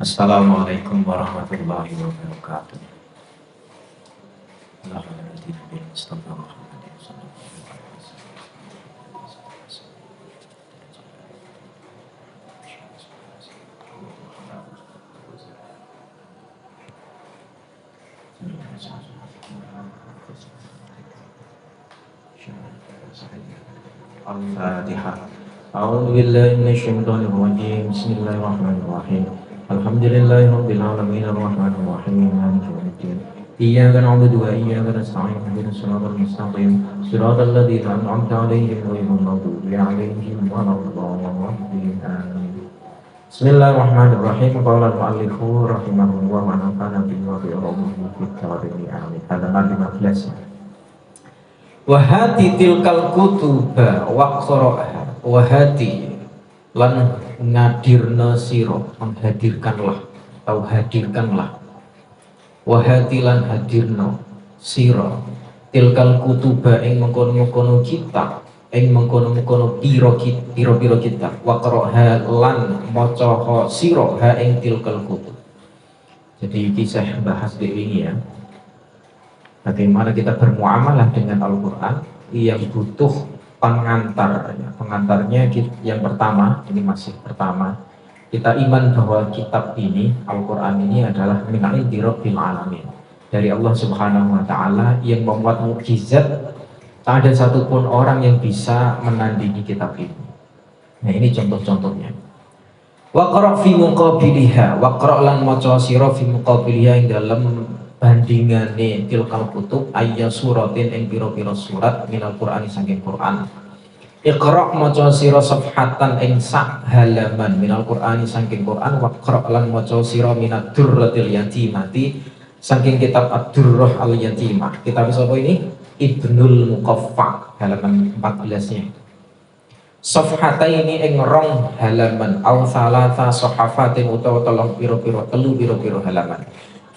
Assalamualaikum warahmatullahi wabarakatuh. Al-Fatihah. A'udzu billahi minasyaitonir rajim. Bismillahirrahmanirrahim. Alhamdulillahirabbil alamin arrahmanir rahim maliki yaumiddin. Iyyaka na'budu wa iyyaka nasta'in ihdinas siratal mustaqim siratal ladzina an'amta 'alaihim ghairil maghdubi 'alaihim waladdallin. Amin. Bismillahirrahmanirrahim. Qala al-mu'allifu rahimahullah wa nafa'ana bihi wa bi ulumuhi fid dharain. Amin. Halaman 15. Wahati tilkal kutuba waqra'ha wahati lan ngadirna sira, menghadirkanlah atau hadirkanlah, wahati lan hadirna sira tilkal kutuba ing mengkono-mengkono kitab, ing mengkono-mengkono pira-pira kitab, waqra'ha lan maca sira ha ing tilkal kutub. Jadi kisah bahas ini ya, bagaimana kita bermuamalah dengan Al-Quran yang butuh pengantar. Pengantarnya yang pertama, ini masih pertama, kita iman bahwa kitab ini, Al-Quran ini adalah min 'indi rabbil alamin, dari Allah Subhanahu wa Ta'ala yang membuat mukjizat. Tak ada satupun orang yang bisa menandingi kitab ini. Nah, ini contoh-contohnya. Waqra' fi muqabiliha, waqra' lan maca sira fi muqabiliha ing dalam bandingane tilkal kutub ayya suratin ing pira-pira surat minal Qur'ani saking Qur'an. Iqra' maca sira safhatan ing sak halaman minal Qur'ani saking Qur'an, waqra' lan maca sira minad durratil yatimati saking kitab ad-durrah al-yatimah. Kitab apa ini? Ibnul Muqaffa, halaman 14-nya. Safhataini ing rong halaman au salasa sahafatin utawa telu pira-pira halaman.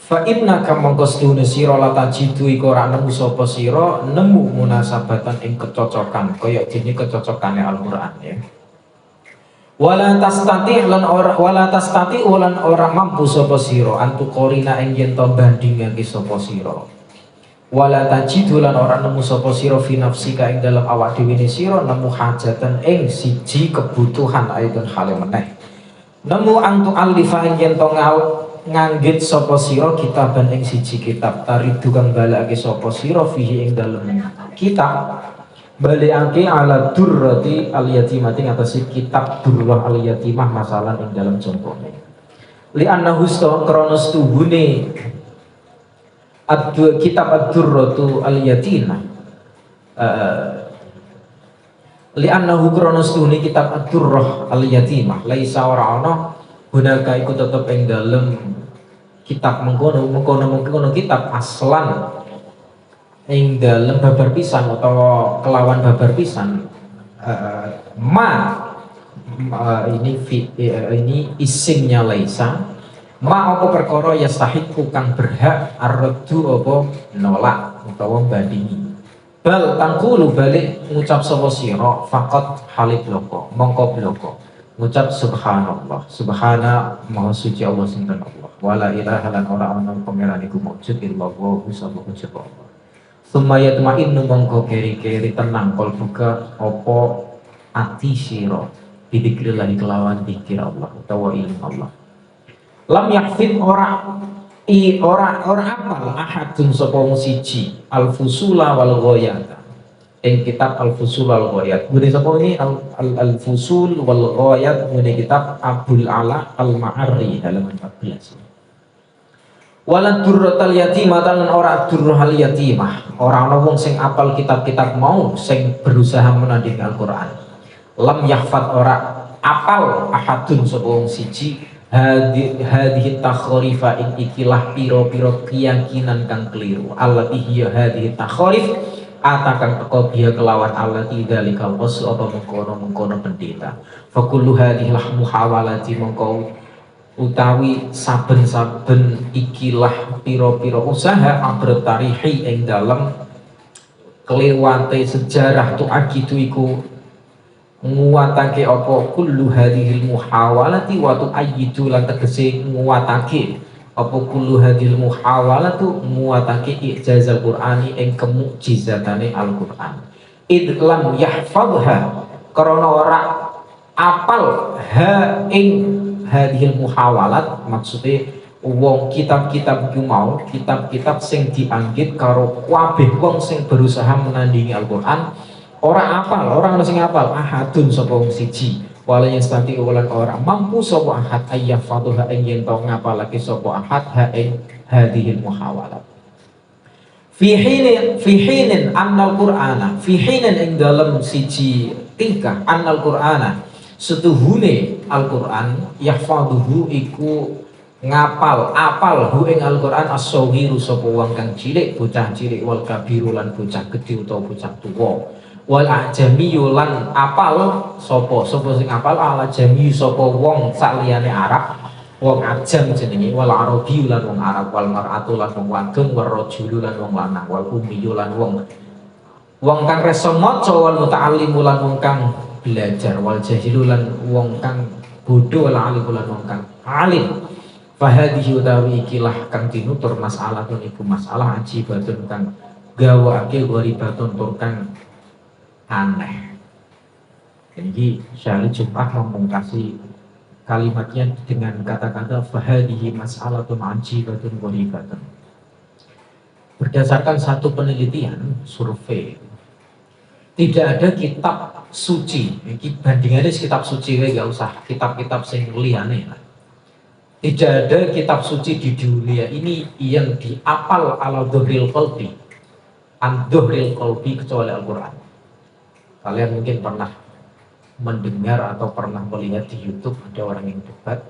Fa inna kam mongkostune sira la tajidu iku ora nemu sapa sira nemu munasabatan ing kecocokan kaya dene kecocokane Al-Qur'an ya. Wala tastati lan ora mampu sapa sira antu qorina ing yen to bandingake sapa sira. Wala tajidu lan ora nemu sapa sira fi nafsika ing dalam awak dhewe sira nemu hajatan ing siji kebutuhan aidon hale meneh. Nemu antu alifa ing yen to nganggit sapa sira kitaban ing siji kitab taridu kang balake sapa sira fihi ing dalem kitab balekake ala durrati al yatimati ngatasi kitab durrah al yatimah masalah ing dalam contohnya li annahu krana stuhune kitab ad-durratu al yatimah li annahu krana stuhune kitab ad-durrah al yatimah laisa ora ana gunaka iku tetep ing dalem kitab mengkono kitab aslan ing dalem babar pisan utawa kelawan babar pisan ini isimnya laisa ma apa perkara yastahiqu kang berhak arraddu apa nolak utawa bandingi bal tangkulu balik ngucap sapa sira faqat halid bloko mongko bloko ngucap subhanallah, subhana maha suci Allah sinten Allah, wala ilaha lan ora ana pangeran iku maujud illallah sapa ujub Allah. Sumaya tmainnu mongko keri-keri tenang kol buka apa ati sira bidikrillah kelawan dikir Allah utawa ilmu Allah. Lam yahfid ora apal ahadun sapa siji al-fusula wal ghayata ing kitab al-fusul wal ghayat. Gune sapa ini al-fusul wal ghayat gune kitab Abdul Ala al-Ma'arri halaman 14. Wala durratal yatimah lan ora durrahal yatimah. Ora ana wong sing apal kitab-kitab mau sing berusaha menandingi Al-Qur'an. Lam yahfad ora apal ahadun sapa wong siji hadhihi takhrifa ing ikilah pira-pira keyakinan kang keliru. Allati hiya hadhihi takhrif atakan teko biya kelawan Allah tidak likal wasu atau mengkono pendeta. Fakullu hadihlah muhawalati mengkau utawi saben-saben ikilah piro-piro usaha abretarihi ing dalam kelewate sejarah tu akitu iku nguwatake apa kullu hadhil muhawalati wa tu'ayyidu lan tegese nguwatake apa kullu hadhil muhawalatu nguwatake ijazal Qur'ani ing kemukjizatane Al-Qur'an id lam yahfadha karena ora apal ha ing hadhil muhawalat maksudnya wong kitab-kitab ku mau kitab-kitab sing dianggit karo kabeh wong sing berusaha menandingi Al-Qur'an ora apal, orang sing apal ahadun sapa wong siji wala yastati ulan ora mampu sapa ahad ayyah fadhuha ing yen to ngapalake sapa ahad ha ing hadhil muhawalat fi hinin annal qur'ana fi hinin ing dalem siji tingkah annal qur'ana setuhune Al-Qur'an yahfadhuhu iku ngapal apal hu ing Al-Qur'an as-saghiru sapa wong kang cilik bocah cilik wal kabiru lan bocah gedhe utawa bocah tuwa wal ajami lan apal sapa sing apal al ajami sapa wong saliyane Arab wong ajam jenenge wal arabi lan wong Arab wal mar'atu lan wong wadon war rajulu lan wong lanang wal ummi lan wong kang reso maca wal muta'allim lan wong kang belajar wal jahilu lan wong kang bodho wal alim lan wong kang alim fahadhihi utawi ikilah kang tinutur masalah iku masalah ajibatun kang gawake gharibatun tur kang aneh. Jadi Syarif Jum'ah memungkasi kalimatnya dengan kata-kata fahadihi mas'alatun ajibatun gharibatun. Berdasarkan satu penelitian survei, tidak ada kitab suci, bandingannya kitab suci nggak usah kitab-kitab sing liyane. Tidak ada kitab suci di dunia ini yang diapal ala dhuhril qalbi, an dhuhril qalbi kecuali Al-Quran. Kalian mungkin pernah mendengar atau pernah melihat di YouTube ada orang yang debat,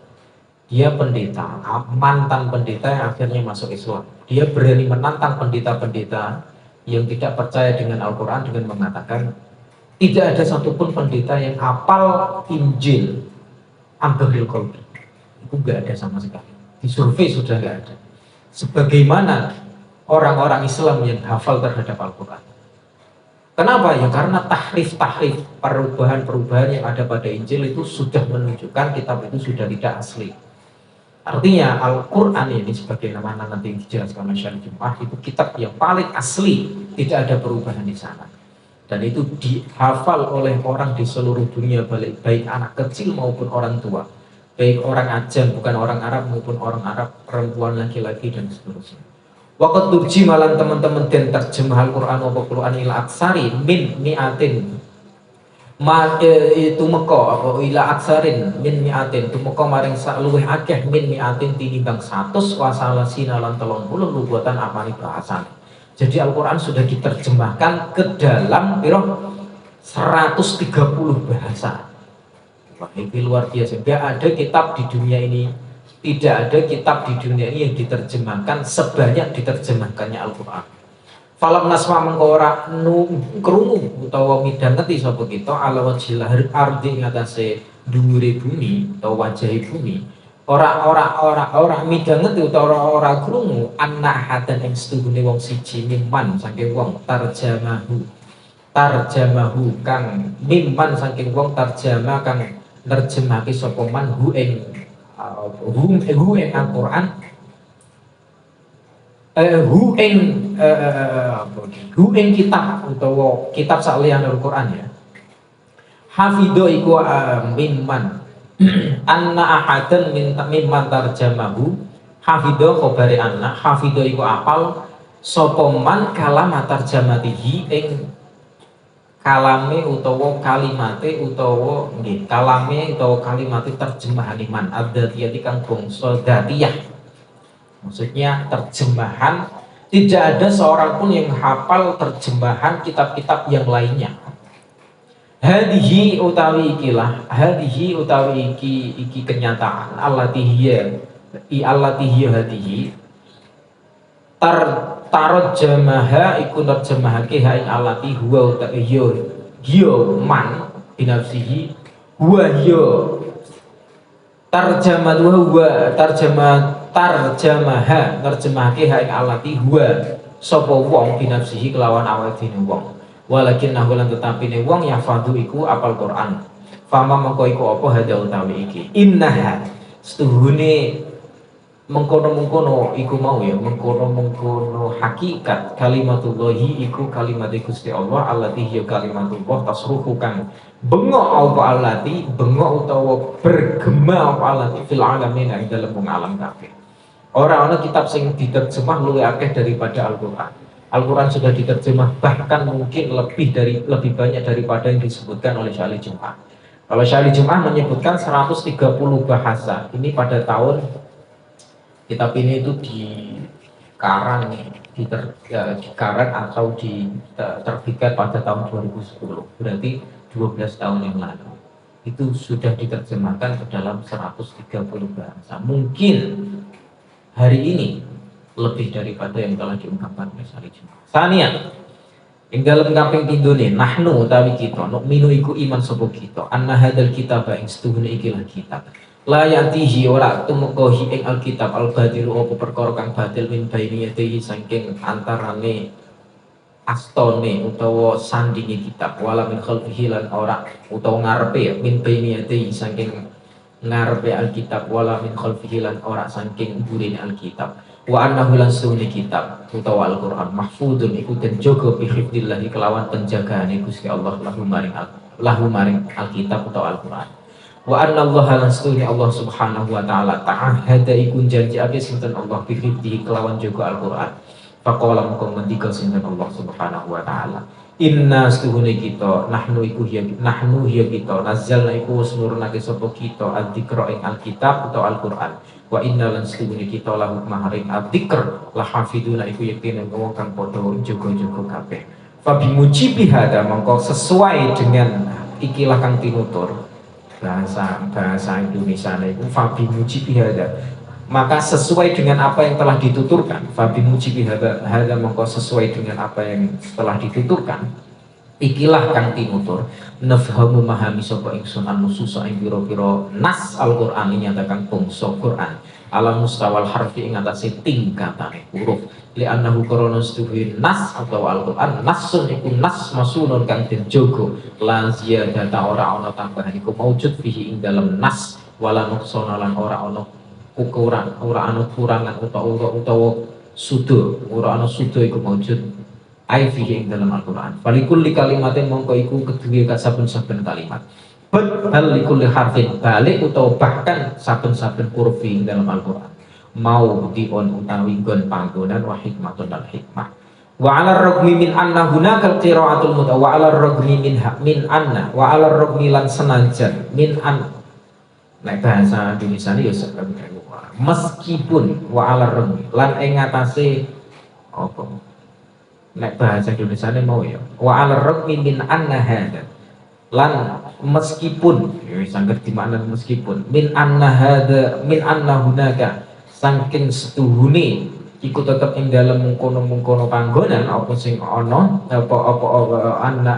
dia pendeta, mantan pendeta yang akhirnya masuk Islam. Dia berani menantang pendeta-pendeta yang tidak percaya dengan Al-Quran dengan mengatakan tidak ada satupun pendeta yang hafal Injil an-dhuhril qalbi. Itu nggak ada sama sekali. Di survei sudah nggak ada. Sebagaimana orang-orang Islam yang hafal terhadap Al-Quran. Kenapa? Ya karena tahrif-tahrif, perubahan-perubahan yang ada pada Injil itu sudah menunjukkan kitab itu sudah tidak asli. Artinya Al-Quran ini sebagaimana nanti dijelaskan oleh Syarif Jum'ah itu kitab yang paling asli, tidak ada perubahan di sana. Dan itu dihafal oleh orang di seluruh dunia, baik anak kecil maupun orang tua, baik orang ajam bukan orang Arab maupun orang Arab, perempuan laki-laki dan seterusnya. Waqat turji malan teman-teman dan terjemah Al-Quran wa Quran ila aksari min mi'atin itu meko apa ila aksarin min mi'atin itu meko maring luwih akeh min mi'atin tinimbang 100 wasalasina lan 30 luguatan apane bahasan. Jadi Al-Quran sudah diterjemahkan ke dalam 130 bahasa. Wah, ini luar biasa. Tidak ada kitab di dunia ini, tidak ada kitab di dunia ini yang diterjemahkan sebanyak diterjemahkannya Al-Quran. Falam nasma mengkora krungu utawa midhangeti sapa kita ala wajhil ardi ngatasé dhuwure bumi utawa wajahe bumi. Ora midhangeti utawa ora krungu anna hadan ing setuhune wong siji mimman saking wong tarjamahu kang mimman saking wong tarjamah kang nerjemahake sapa man hu ing Al-Quran hu ing kitab utawa kitab saliyane Al-Quran ya. Hafidho iku mimman anna ahadan mimman tarjamahu hafidho khabari anna hafidho iku apal sapa man kalam tarjamatihi ing kalame utawa kalimate utawa nggih kalame utawa kalimate terjemahan iman adzatiyati kang bangsa dzatiyah. Maksudnya terjemahan tidak ada seorang pun yang hafal terjemahan kitab-kitab yang lainnya. Hadihi utawi ikilah hadihi utawi iki kenyataan allati hiya hadihi tarjamaha iku nerjemahake ha ing alati huwa utawi ya man binafsihi huwa ya tarjamaha nerjemahake ha ing alati huwa sapa wong binafsihi kelawan awake dhewe wong walakinnahu lan tetapine wong yahfadhu iku apal Quran. Fama mengko iku apa hada utawi iki innaha setuhune mengkono-mengkono iku mau ya mengkono-mengkono hakikat kalimatullahi iku kalimat Gusti Allah allati hiya kalimatullah tasruhu kang bengok apa allati bengok utawa bergema apa allati fil alamin ing dalem alam kabeh. Ora ana kitab sing diterjemah luwih akeh daripada Al-Qur'an. Al-Qur'an sudah diterjemah bahkan mungkin lebih banyak daripada yang disebutkan oleh Syali Jum'ah. Kalau Syali Jum'ah menyebutkan 130 bahasa. Ini pada tahun kitab ini itu dikarang atau diterbitkan pada tahun 2010, berarti 12 tahun yang lalu itu sudah diterjemahkan ke dalam 130 bahasa. Mungkin hari ini lebih daripada yang telah diungkapkan oleh Syarih Jum'ah. Sania ing dalam kaping pindhone nahnu utawi kita minu iku iman sapa kita anna hadzal kitab ing setuhune ikilah kitab la yatihi ora tumukohi ing alkitab al-badilu apa perkara kang batil min baini yatihi saking antarane astone utawa sandinge kitab wala min khalfihi lan ora utawa ngarepe min baini yatihi saking ngarepe alkitab wala min khalfihi lan ora saking burine alkitab wa annahu lan sunni kitab utawa Al-Qur'an mahfudun iku den jaga bi hifdzillah kelawan penjagaane Gusti Allah lahu maring alkitab utawa Al-Qur'an. Wa anna Allah lan sunni Allah subhanahu wa ta'ala ta'ahada iku janjiake sinten Allah bi hifdzihi kelawan jaga Al-Qur'an. Faqala mongko ngendika sinten Allah subhanahu wa ta'ala inna stuhune kita nahnu hiya kita nazzalna iku wis nurunake sapa kita adzikra ing alkitab utawa Al-Qur'an wa inna lan stuhune kita lahu maharing adzikr la hafiduna iku yektine wong kang padha jaga-jaga kabeh fa bimujibi hada mongko sesuai dengan ikilah kang tinutur bahasa Indonesia itu fa bimujibi hada maka sesuai dengan apa yang telah dituturkan fabi mujibi hada mongko sesuai dengan apa yang telah dituturkan ikilah kang tinutur nafhamu memahami sapa ingsun an-nusus ing pira-pira nas Al-Qur'an nyatakan bangsa Qur'an ala mustawal harfi ing atase tingkatane huruf li annahu qarana stuhi nas atau Al-Qur'an nasun iku nas masulun kang den jaga lan ziyadata ora ana tambahan iku maujud fihi ing dalam nas wala nuqsana lan ora ana ukuran ora ana kurangan utawa sudo ora ana sudo iku maujud ai fihi ing dalam Al-Qur'an falikul li kalimatin mongko iku kedue saben-saben kalimat bal likulli harfin balik utawa bahkan saben-saben huruf ing dalam Al-Qur'an mau dion utawi gon panggonan wa hikmatun dan hikmah wa 'ala ragmi min anna hunakal qira'atul muta wa 'ala ragmi min anna wa 'ala ragmi lan senajan min an nek bahasa Indonesia ini ya meskipun wa 'ala ragmi lan ing atase apa nek bahasa Indonesia ini mau ya wa 'ala ragmi min anna hada lan meskipun ya wis ngerti makna meskipun min anna hunaka saking setuhune iku tetep ing dalem mungkono-mungkono panggonan apa sing ana apa anna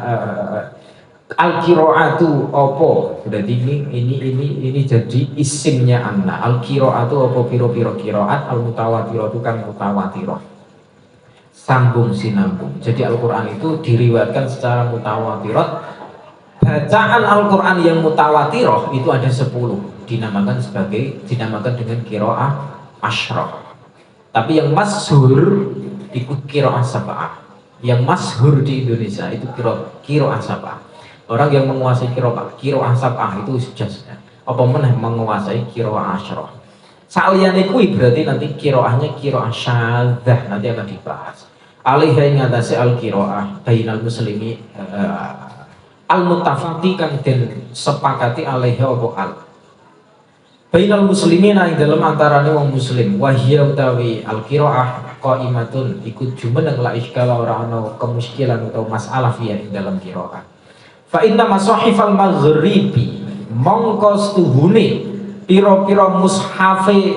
al-qiraatu apa berarti ini jadi isimnya anna al-qiraatu apa pira-pira qiraat al-mutawatiratu kang mutawatirah sambung sinambung. Jadi Al-Qur'an itu diriwayatkan secara mutawatirat. Bacaan Al-Qur'an yang mutawatirah itu ada 10 dinamakan dengan qiraah asyrah. Tapi yang masyhur itu qiraah sab'ah. Yang masyhur di Indonesia itu qiraah sab'ah. Orang yang menguasai qiraah sab'ah itu sudah apa meneh menguasai qiraah asyrah. Saliyane kuwi berarti nanti qiraahnya qiraah syadzah nanti akan dibahas. Alaiha ing atase al-qiraah bainal muslimi al-muttafaqi kang den sepakati alaiha apa al bainal muslimina ing dalem antarane wong muslim wa hiya utawi al-qiraah qaimatun iku jumeneng la iskala ora ana kemuskilan utawa masalah fiya ing dalam qiraah fa inna masahifal maghribi mongko stuhune pira-pira mushafe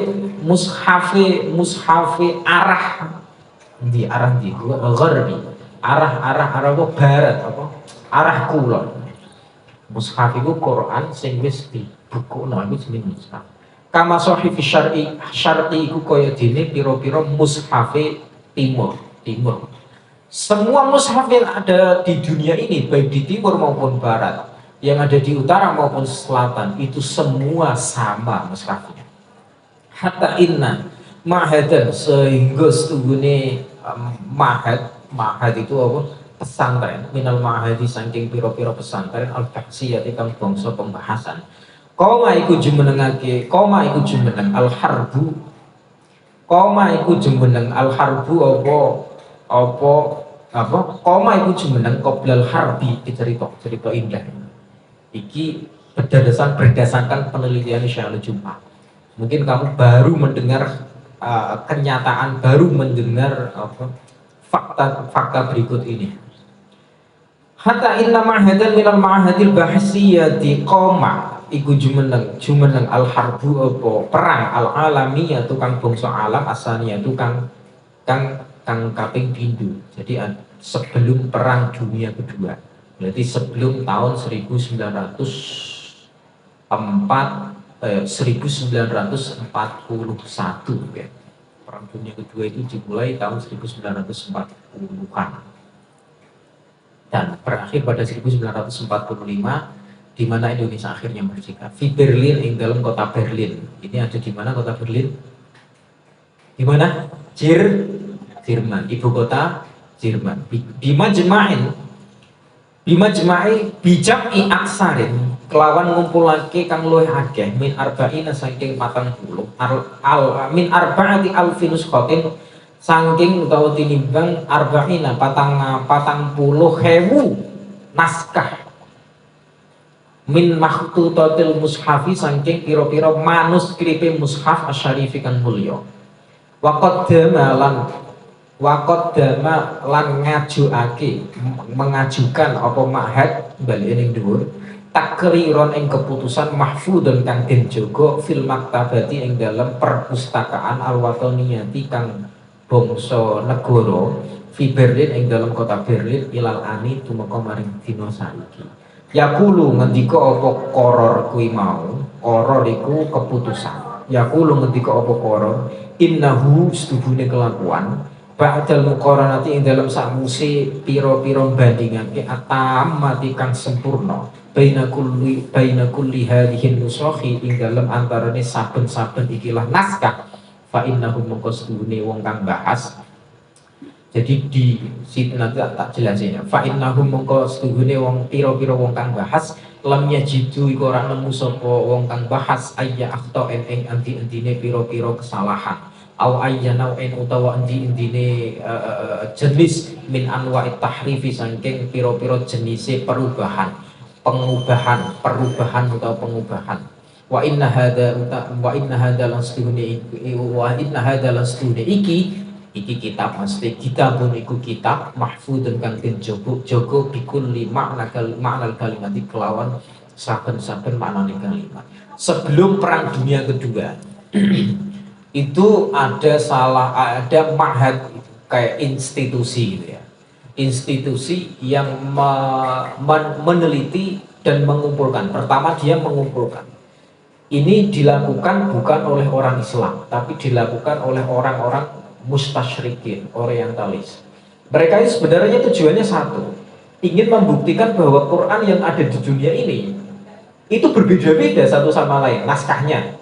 arah di gharbi arah barat apa arah kulon. Mushaf itu Quran sing wis dibukukno iku jenenge mushaf. Kama sahih syar'i iku kaya dene pira-pira mushafe timur. Semua mushaf yang ada di dunia ini, baik di timur maupun barat, yang ada di utara maupun selatan, itu semua sama mushafnya. Hatta inna mahadan, sehingga setugune mahad itu apa? Pesantren, minal mahadi saking piro-piro pesantren al-bahsiyati kang bangsa pembahasan. Koma iku jumenengake, koma iku jumeneng al-harbu, koma iku jumeneng al-harbu apa apa koma iku jumeneng qoblal harbi, cerita indah iki berdasarkan penelitian Syaikhul Jumat. Mungkin kamu baru mendengar kenyataan, baru mendengar fakta berikut ini. Hatta inna ma'hadan minal ma'hadil bahsiyati qoma iku jumeneng al harbu apa perang al alami tukang bangsa alam asalnya tukang kang kang kaping pindho. Jadi sebelum perang dunia kedua. Berarti sebelum tahun 1941 ya. Perang dunia kedua itu dimulai tahun 1940-an dan berakhir pada 1945 di mana Indonesia akhirnya merdeka. Di Berlin, di dalam kota Berlin. Ini ada di mana kota Berlin? Di mana? Jerman, ibu kota Jerman. Bima jema'i bijam'i aksarin kelawan ngumpulake kang luwih akeh min arba'ina saking 40 min arba'ati alfinus khotin saking utawa tinimbang arba'ina patang puluh hewu naskah min makhtutatil mushafi saking pira-pira manuskripe mushaf asyarifi kang mulya Wakot dama lan ngajuake mengajukan apa mahad bali ning dhuwur takriron ing keputusan mahfudun kang den jaga fil maktabati ing dalam perpustakaan al-wataniyati kang bangsa negara fi Berlin ing dalam kota Berlin ilal ani tumeka maring dina saiki. Yaqulu ngendika apa qaror kuwi mau, qaror iku keputusan. Yaqulu ngendika apa qaror innahu stubune kelakuan ba'dal muqaranati ing dalam sakmuse pira-pira bandingake atamati kang sempurna baina kulli hadhihi nusakhi ing dalam antarane saben-saben ikilah naskah fa innahu maqsudune wong kang bahas. Jadi di situ nanti tak jelasin ya. Fa innahu maqsudune wong pira-pira wong kang bahas lam yajidu iku ora nemu sapa wong kang bahas ayya akhta ing anti-antine pira-pira kesalahan au ayyana utawa endi-endine jenis min anwa'it tahrifi saking pira-pira jenise perubahan atau pengubahan wa inna hadza lastune iki kitab mesti kitabun iku kitab mahfudun kang den jaga bikulli makna kalimat kelawan saben-saben maknane kalimat sebelum perang dunia kedua. Itu ada ma'had kayak institusi gitu ya, institusi yang meneliti dan mengumpulkan. Pertama dia mengumpulkan, ini dilakukan bukan oleh orang Islam tapi dilakukan oleh orang-orang mustasyrikin, orientalis. Mereka ini sebenarnya tujuannya satu, ingin membuktikan bahwa Quran yang ada di dunia ini itu berbeda-beda satu sama lain naskahnya.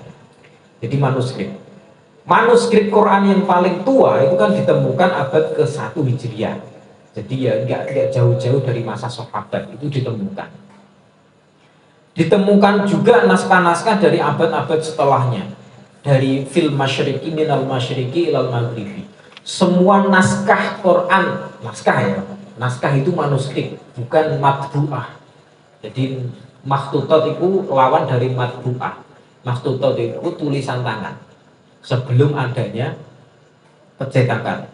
Jadi manuskrip Quran yang paling tua itu kan ditemukan abad ke-1 Hijriah. Jadi ya nggak jauh-jauh dari masa sahabat itu ditemukan. Ditemukan juga naskah-naskah dari abad-abad setelahnya. Dari fil masyriqi minal masyriqi ilal maghribi. Semua naskah Quran, naskah itu manuskrip, bukan matbu'ah. Jadi makhtutat itu lawan dari matbu'ah. Makhtutat itu tulisan tangan sebelum adanya percetakan.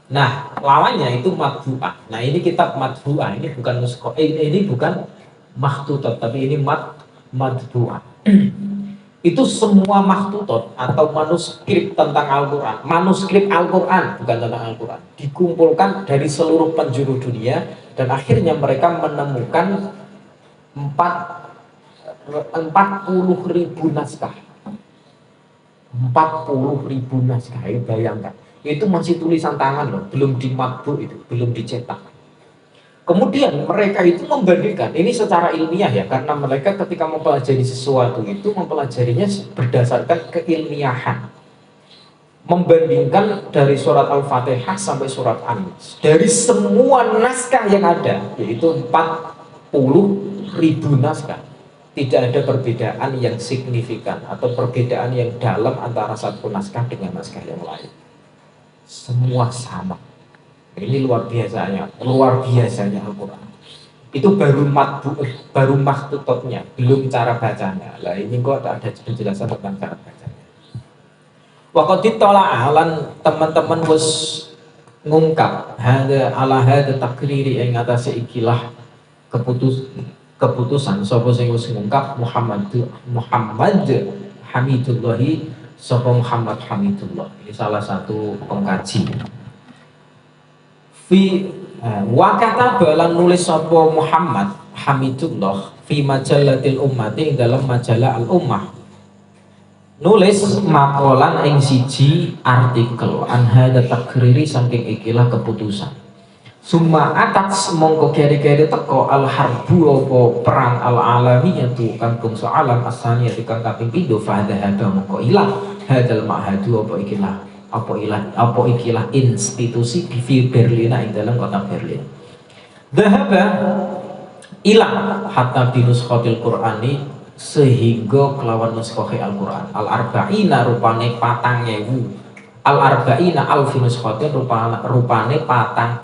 Nah, lawannya itu matbu'ah. Nah, ini kitab matbu'ah, ini bukan ini bukan makhtutat, tapi ini matbu'ah. Itu semua makhtutat atau manuskrip tentang Al-Quran, manuskrip Al-Quran bukan tentang Al-Quran, dikumpulkan dari seluruh penjuru dunia dan akhirnya mereka menemukan 40.000 naskah. 40.000 naskah, bayangkan. Itu masih tulisan tangan loh, belum dimatbu itu, belum dicetak. Kemudian mereka itu membandingkan, ini secara ilmiah ya, karena mereka ketika mempelajari sesuatu itu mempelajarinya berdasarkan keilmiahan. Membandingkan dari surat Al-Fatihah sampai surat An-Nas, dari semua naskah yang ada, yaitu 40.000 naskah, tidak ada perbedaan yang signifikan atau perbedaan yang dalam antara satu naskah dengan naskah yang lain. Semua sama. Ini luar biasanya Al-Quran. Itu baru maktutotnya, belum cara bacanya. Lah ini kok ada penjelasan tentang cara bacanya. Waktu ditolak alan teman-teman wis ngungkap hada takriri yang atas ikilah keputusan sapa sing wis ngungkap Muhammad Hamidullahi sapa Muhammad Hamidullah. Ini salah satu pengkaji. Wakata balang nulis sapa Muhammad Hamidullah fi majalatil ummati ing dalam majalah al-ummah, nulis makolan ing siji artikel anhada takriri saking ikilah keputusan. Summa atas mongko keri-keri teko al harbu apa perang al alamiyatu kang bangsa alam asani kang kaping pindho fadhahaba mongko ilang hadal ma'hadu apa ikilah institusi di Berlin ing dalam kota Berlin. Dhahaba ilang hatta binuskhatil Qur'ani sehingga kelawan nuskhohe Al-Qur'an al-arba'ina rupane 4.000 al-arba'ina alfi nuskhatin rupane 40.000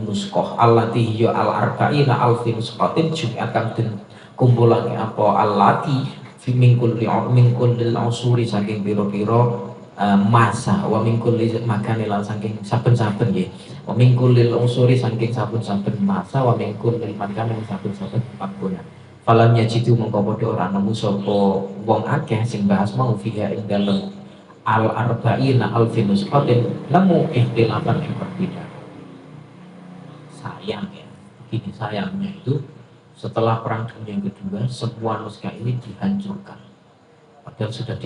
nuskhoh allati hiya al-arba'ina alfi nuskhatin jumi'at kang den kumpulane apa allati fi mingkul lil usuri saking pira-pira masa wa mingkul makane lan saking saben-saben nggih wa mingkul lil usuri saking saben-saben masa wa mingkul lil makane saben-saben panggonan. Falam yajidu mengko padha ora nemu sapa wong akeh sing bahas mau fiha ing dalem al-arba'ina alfi nuskhatin nemu ikhtilafan yang berbeda. Sayang ya, begini sayangnya itu setelah perang dunia kedua semua nuskah ini dihancurkan. Padahal sudah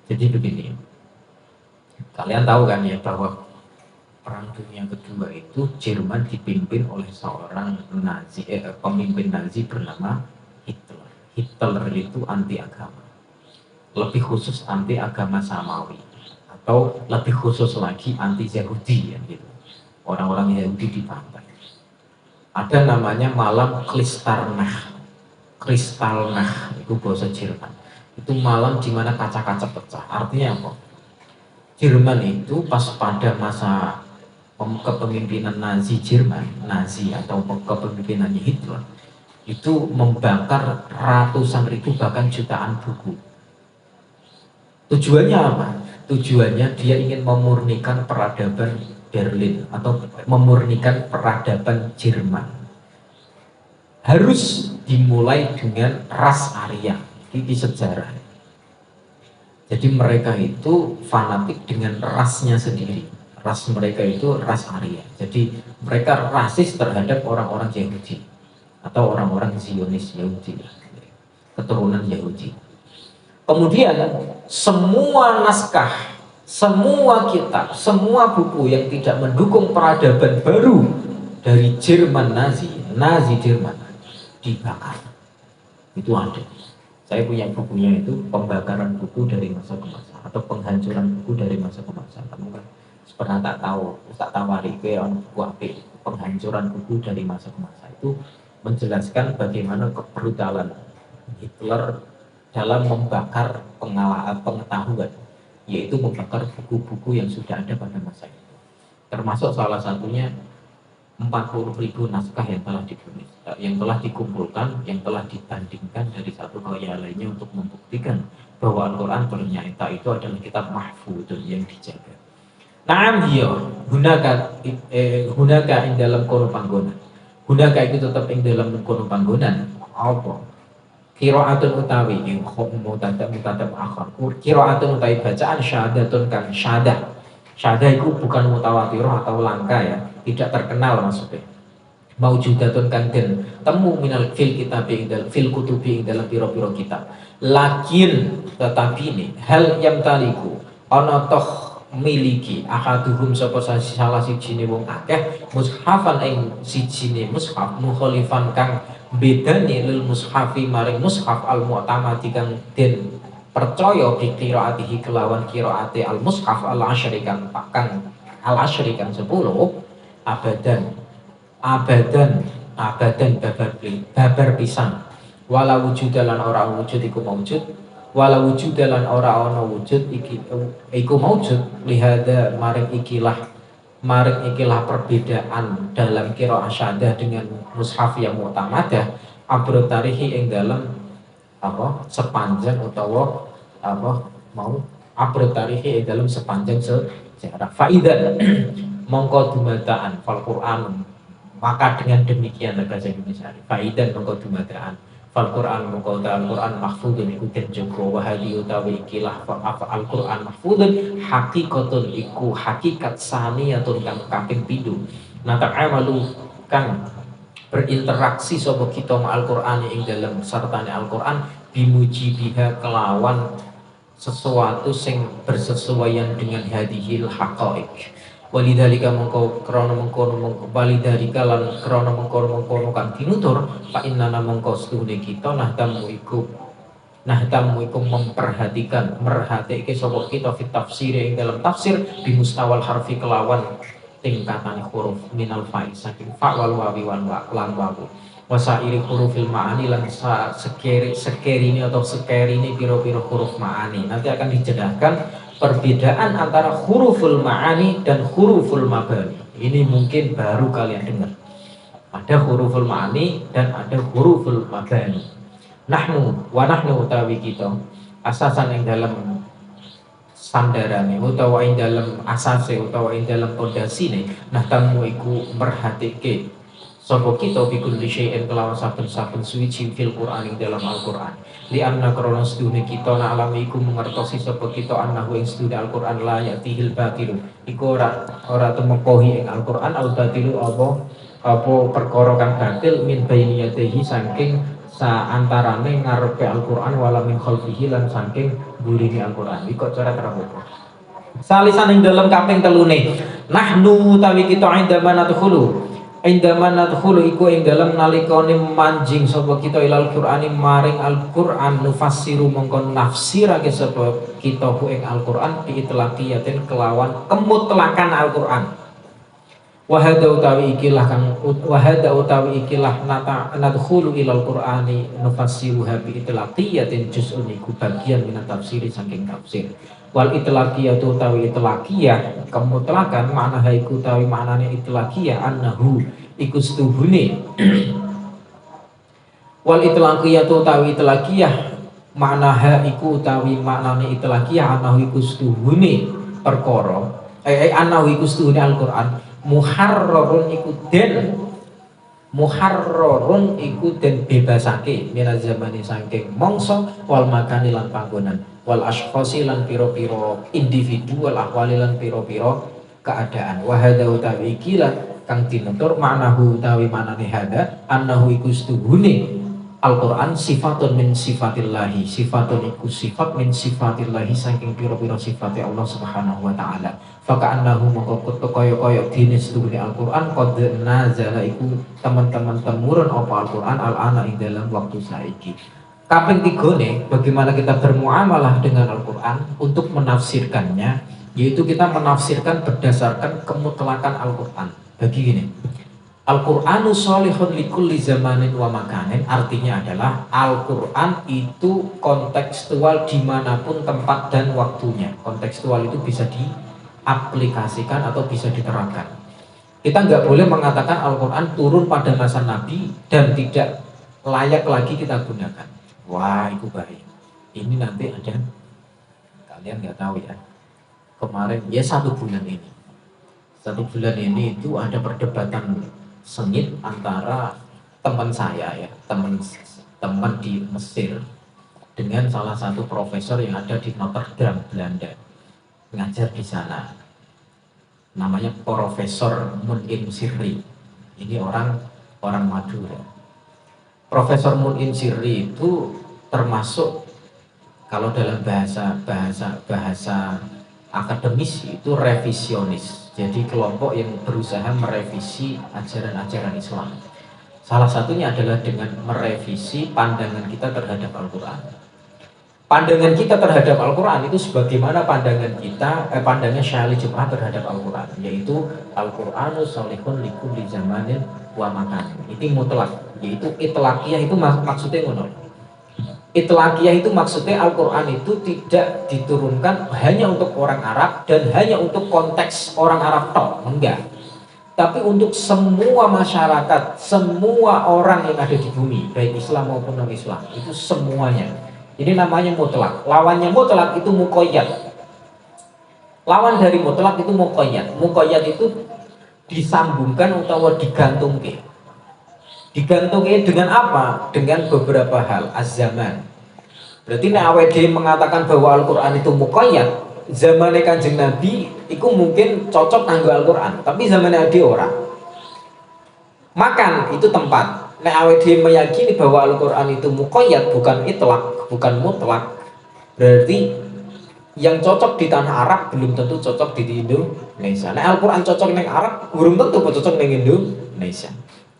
jadi begini. Kalian tahu kan ya bahwa perang dunia kedua itu Jerman dipimpin oleh seorang pemimpin Nazi bernama Hitler. Hitler itu anti agama, lebih khusus anti agama samawi, atau lebih khusus lagi anti Yahudi ya, gitu. Orang-orang Yahudi dibantai. Ada namanya malam Kristallnacht itu bahasa Jerman. Itu malam di mana kaca-kaca pecah. Artinya apa? Jerman itu pas pada masa kepemimpinan Nazi atau kepemimpinannya Hitler itu membakar ratusan ribu bahkan jutaan buku. Tujuannya apa? Tujuannya dia ingin memurnikan peradaban Berlin atau memurnikan peradaban Jerman. Harus dimulai dengan ras Arya. Ini sejarah. Jadi mereka itu fanatik dengan rasnya sendiri. Ras mereka itu ras Arya. Jadi mereka rasis terhadap orang-orang Yahudi atau orang-orang Zionis Yahudi, keturunan Yahudi. Kemudian semua naskah, semua kitab, semua buku yang tidak mendukung peradaban baru dari Jerman Nazi Jerman dibakar. Itu ada. Saya punya bukunya itu pembakaran buku dari masa ke masa atau penghancuran buku dari masa ke masa. Kamu kan pernah tak tawari ke buku apa penghancuran buku dari masa ke masa itu menjelaskan bagaimana kebrutalan Hitler dalam membakar pengetahuan, yaitu membakar buku-buku yang sudah ada pada masa itu. Termasuk salah satunya 40.000 naskah yang telah ditulis, yang telah dikumpulkan, yang telah dibandingkan dari satu ke yang lainnya untuk membuktikan bahwa Al-Quran ternyata itu adalah kitab mahfuz yang dijaga. Naam hiya hunaka ing dalam kono panggonan. Hunaka itu tetap ing dalam kono panggonan. Apa? Qiraatun utawi ing mutadab akhar. Qiraatun utawi bacaan syahadatun kan syahadah. Syahadah itu bukan mutawatirah atau langka ya, tidak terkenal maksudnya. Maujudatun kan den temu minal fil kitabi fil kutubi dalam piro-piro kitab. Lakin tetapi ini hal yang taliku ana toh miliki ahaduhum sapa salah sijine wong akeh mushafan ing sijine mushaf mukhalifan kang bedane lil mushafi maring mushaf al mu'tamadi kang den percaya bi qiraatihi kelawan qiraate al mushaf al asyri kang al asyri kang 10 abadan abadan babar pisan wala wujud lan ora wujud iku maujud wala wujud lan ora ana wujud iku maujud lihada maring ikilah perbedaan dalam qiraah syahadah dengan mushaf yang mu'tamadah abro tarihi ing dalam apa sepanjang utawa apa mau abro tarihi ing dalam sepanjang sejarah faidan mongko dumadaan fal Qur'an maka dengan demikian bahasa Indonesia faidan mongko dumadaan fal Qur'an mongko Al Qur'an mahfudun iku den jaga wa hadi utawi ikilah Al Qur'an mahfudun hakikatun iku hakikat saniyatun kang kaping 7 nata'amalu kang berinteraksi sapa kita ma Al Qur'an ing dalam sartane Al Qur'an bimujibiha kelawan sesuatu sing bersesuaian dengan hadhil haqaiq walidhalika mengko krana mengkono walidhalika lan krana mengkono kang tinutur fa innana mengko setuhune kita nahtamu iku merhatike sapa kita fit tafsir ing dalam tafsir bi mustawal harfi kelawan tingkatan huruf minal fa'i saking fa wal wawi wan lan wawu wasairi hurufil ma'ani lan sekerine piro-piro huruf ma'ani nanti akan dijelaskan perbedaan antara huruful ma'ani dan huruful mabani. Ini mungkin baru kalian dengar. Ada huruful ma'ani dan ada huruful mabani. Nahnu utawi kita asasan yang dalam sandarane utawa yang dalam asase utawa yang dalam pondasine nah tamu iku merhatike sapa kita bikul syai'in kelawan saben-saben suci fil Qur'an ing dalam Al-Qur'an li anna krana sedune kita na alam iku mengertosi sapa kita annahu ing sedune Al-Qur'an la yatihil batilu iku ora temepohi ing Al-Qur'an al batilu apa perkara kang batil min bainiyatihi saking saantarane ngarepe Al-Qur'an wala min khalfihi lan saking burine Al-Qur'an iki kok cara terapa salisan ing dalam kaping telune nahnu utawi kita indama nadkhulu iku ing dalam nalikane manjing sapa kita ilal Qur'ani maring Al-Qur'an nufassiru mongkon nafsirake sapa kita ku ing Al-Qur'an bi itlaqiyatin kelawan kemutlakan Al-Qur'an wahada utawi ikilah nadkhulu ilal Qur'ani nufassiruha bi itlaqiyatin juz'un iku bagian min tafsiri saking tafsir wal itlaqiyatu utawi itlaqiyah kemutlakan makna haiku utawi maknane itlaqiyah annahu iku setuhune wal itlaqiyatu utawi itlaqiyah makna haiku utawi maknane itlaqiyah annahu iku setuhune perkara annahu iku setuhune Al-Qur'an muharrarun iku den bebasake minaz zamani saking mangsa wal makani lan panggonan wal ashkhasi lan piro-piro individu wal ahwali lan piro-piro keadaan wa hadza utawi ikilah kang tinutur maknahu utawi manane hada annahu iku setuhune Al-Qur'an sifatun min sifatillahi sifatun iku sifat min sifatillahi saking piro-piro sifate Allah Subhanahu wa taala faka'annahu mongko kaya dene setuhune Al-Qur'an qad nazala iku teman-teman temurun apa Al-Qur'an al-ana ing dalam waktu saiki. Kaping 3 bagaimana kita bermuamalah dengan Al-Qur'an untuk menafsirkannya, yaitu kita menafsirkan berdasarkan kemutlakan Al-Qur'an. Bagi gini, Al-Qur'anu sholihun likulli zamanin wa makanin, artinya adalah Al-Qur'an itu kontekstual dimanapun tempat dan waktunya. Kontekstual itu bisa diaplikasikan atau bisa diterapkan. Kita nggak boleh mengatakan Al-Qur'an turun pada masa Nabi dan tidak layak lagi kita gunakan. Wah, itu bahaya. Ini nanti ada, kalian nggak tahu ya. Kemarin, ya 1 bulan ini. 1 bulan ini itu ada perdebatan sengit antara teman saya ya, teman di Mesir dengan salah satu profesor yang ada di Notre Dame, Belanda, ngajar di sana. Namanya Profesor Mun'in Sirri. Ini orang Madura. Profesor Mun'in Sirri itu termasuk kalau dalam bahasa akademis itu revisionis. Jadi kelompok yang berusaha merevisi ajaran-ajaran Islam. Salah satunya adalah dengan merevisi pandangan kita terhadap Al-Quran. Pandangan kita terhadap Al-Quran itu sebagaimana pandangan Syahli Jum'ah terhadap Al-Quran, yaitu Al-Quranu sholihun likulli zamanin wa makan. Itu mutlak, yaitu itlaqiyah itu maksudnya ngono. Itlaqiyah itu maksudnya Al-Quran itu tidak diturunkan hanya untuk orang Arab dan hanya untuk konteks orang Arab tok, enggak. Tapi untuk semua masyarakat, semua orang yang ada di bumi, baik Islam maupun non-Islam, itu semuanya. Ini namanya mutlak. Lawannya mutlak itu muqayyad. Lawan dari mutlak itu muqayyad. Muqayyad itu disambungkan atau digantungkan. Digantungkan dengan apa? Dengan beberapa hal. Az-zaman. Berarti nek awake mengatakan bahwa Al-Quran itu muqayyad, zamannya Kanjeng Nabi itu mungkin cocok kanggo Al-Quran, tapi zamannya ada orang. Makan itu tempat. Nek awake meyakini bahwa Al-Quran itu muqayyad, bukan itlaq, bukan mutlak, berarti yang cocok di tanah Arab belum tentu cocok di Indonesia. Nek Al-Quran cocok di Arab, belum tentu cocok di Indonesia.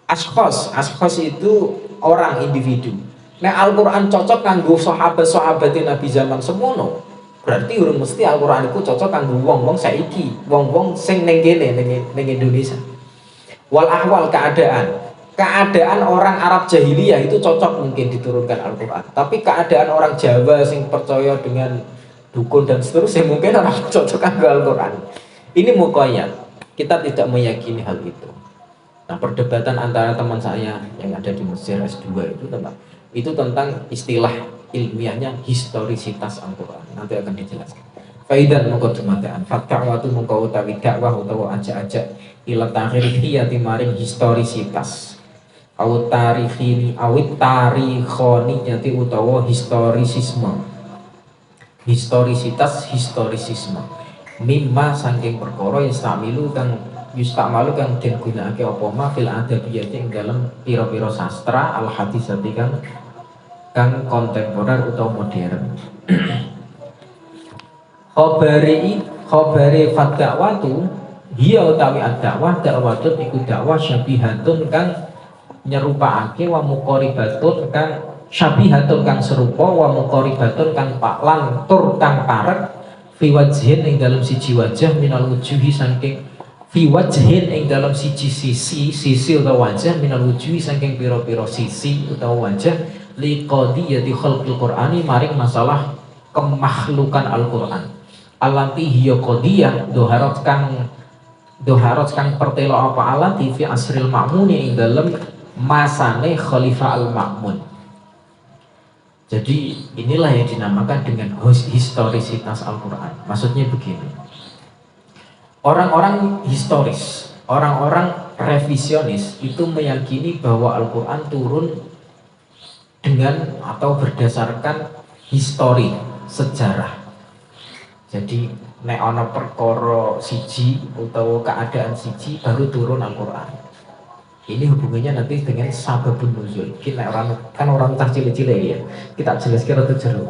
Ashkhos itu orang, individu. Nek Al-Quran cocok kanggo sahabat Nabi zaman semono, berarti urung mesti Al-Quran itu cocok kanggo wong-wong saiki, wong-wong sing ning kene ning Indonesia. Wal ahwal, keadaan orang Arab jahiliyah itu cocok mungkin diturunkan Al-Quran, tapi keadaan orang Jawa sing percaya dengan dukun dan seterusnya mungkin orang cocok kanggo Al-Quran. Ini muqayyad. Kita tidak meyakini hal itu. Nah, perdebatan antara teman saya yang ada di Mesir S2 itu tentang istilah ilmiahnya historisitas Al-Quran. Nanti akan dijelaskan. Faidan muqaddimatan fatwatu mungko utawi dakwah utawa ajak-ajak ila tarikhi maring historisitas. Awit tarikhini awit tarikhoni nyati utawa historisisme. Historisisme. Mimma saking perkara yustamilu kang den gunakake apa ma fil adabiyati ing dalem pira-pira sastra al hadisati kang kontemporer utawa modern. Khabari fatwatu hiya utawi ad-dakwah dakwatun iku dakwah syabihatun kang nyerupakake wa muqaribatun kang syabihatun kang serupa wa muqaribatun kang paklan tur kang parek fi wajhin ing dalam siji wajah minal wujuhi saking fi wajhin ing dalam siji sisi utawa wajah minal wujuhi saking pira-pira sisi utawa wajah li qadiyati khalqil qur'ani maring masalah kemakhlukan Al-Qur'an alati hiya qadiyah doharat kang pertelo apa alati fi asril ma'muni ing dalam masane Khalifah Al-Ma'mun. Jadi inilah yang dinamakan dengan historisitas Al-Quran. Maksudnya begini, orang-orang historis, orang-orang revisionis itu meyakini bahwa Al-Quran turun dengan atau berdasarkan histori, sejarah. Jadi nek ana perkara siji utawa keadaan siji baru turun Al-Quran. Ini hubungannya nanti dengan sababun nuzul. Kita orang tak cilik-cilik ya. Kita jelaskan atau jeruk.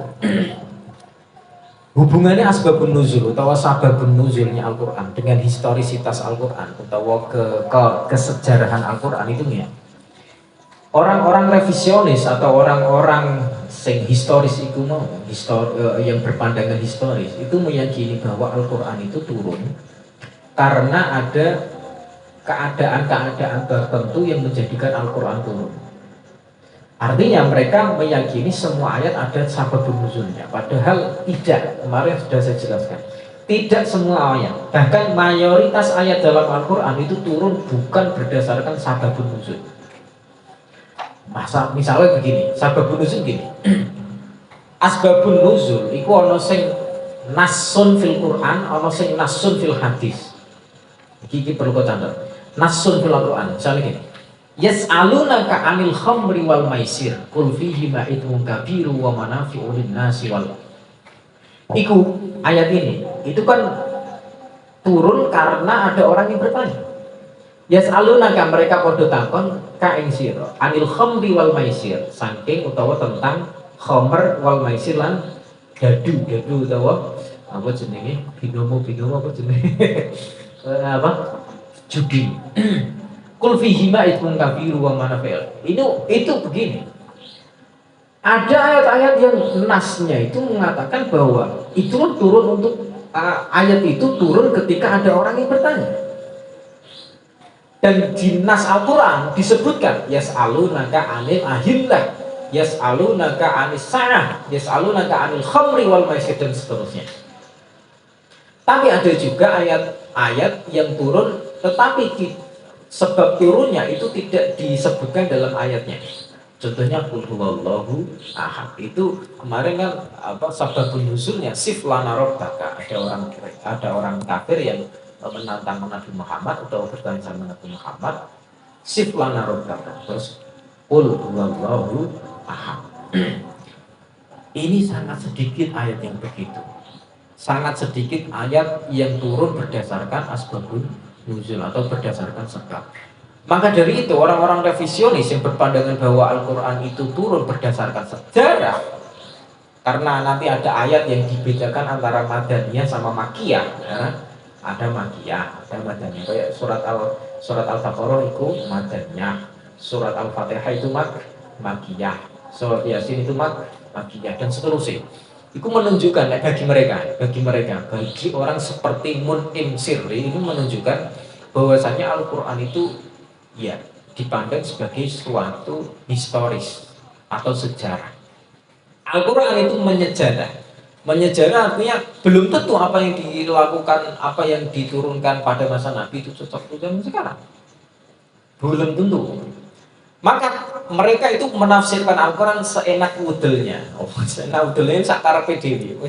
Hubungannya asbabun nuzul atau sababun nuzulnya Al-Quran dengan historisitas Al-Quran atau kesejarahan Al-Quran itu ya. Orang-orang revisionis atau orang-orang sing historis itu yang berpandangan historis itu meyakini bahwa Al-Quran itu turun karena ada keadaan-keadaan tertentu yang menjadikan Al-Quran turun. Artinya mereka meyakini semua ayat ada sababun nuzulnya, padahal tidak. Kemarin sudah saya jelaskan, tidak semua ayat, bahkan mayoritas ayat dalam Al-Quran itu turun bukan berdasarkan sababun nuzul. Misalnya begini, sababun nuzul gini. Asbabun nuzul iku ana sing nasun fil Quran, ana sing nasun fil hadis. Iki perlu kau catat. Nasun fil Quran, misalnya gini. Yas'alunaka 'anil khamri wal maisir, qul fihi ma'ithun kabiru wa manafi'u lin-nasi wal. Iku ayat ini, itu kan turun karena ada orang yang bertanya. Yas'alunaka, mereka padha takon ka ing sira 'anil khamri wal maisir, saking utawa tentang khamr wal maisir lan dadu utawa apa jenenge binomo apa jenenge apa judi. Kul fihima itsmun kabiru wa manafi'u. Itu begini. Ada ayat-ayat yang nasnya itu mengatakan bahwa itulah turun untuk ayat itu turun ketika ada orang yang bertanya. Dan di nas Al-Quran disebutkan yas'alunaka 'anil ahillah, yas'alunaka 'anis sa'ah, yas'alunaka 'anil khamri wal maisir dan seterusnya. Tapi ada juga ayat-ayat yang turun tetapi sebab turunnya itu tidak disebutkan dalam ayatnya. Contohnya qul huwallahu ahad. Itu kemarin kan sababun nuzulnya sif lana rabbaka. Ada orang kafir yang menantang Nabi Muhammad atau bertanya sama Nabi Muhammad, sif lana rabbaka. Terus qul huwallahu ahad. Ini sangat sedikit ayat yang begitu. Sangat sedikit ayat yang turun berdasarkan asbabun nuzul atau berdasarkan sebab. Maka dari itu orang-orang revisionis yang berpandangan bahwa Al-Quran itu turun berdasarkan sejarah, karena nanti ada ayat yang dibedakan antara Madaniyah sama Makkiyah, ya. Ada Makkiyah, ada Madaniyah. Kayak surat Al-Baqarah itu Madaniyah, surat Al-Fatihah itu Makkiyah, surat Yasin itu Makkiyah dan seterusnya. Itu menunjukkan bagi orang seperti Mun'im Sirri ini menunjukkan bahwasanya Al-Quran itu ya dipandang sebagai suatu historis atau sejarah. Al-Quran itu menyejarah artinya belum tentu apa yang dilakukan, apa yang diturunkan pada masa Nabi itu cocok dengan sekarang, belum tentu. Maka mereka itu menafsirkan Al-Quran seenak udelnya. Seenak udelnya sakar PDW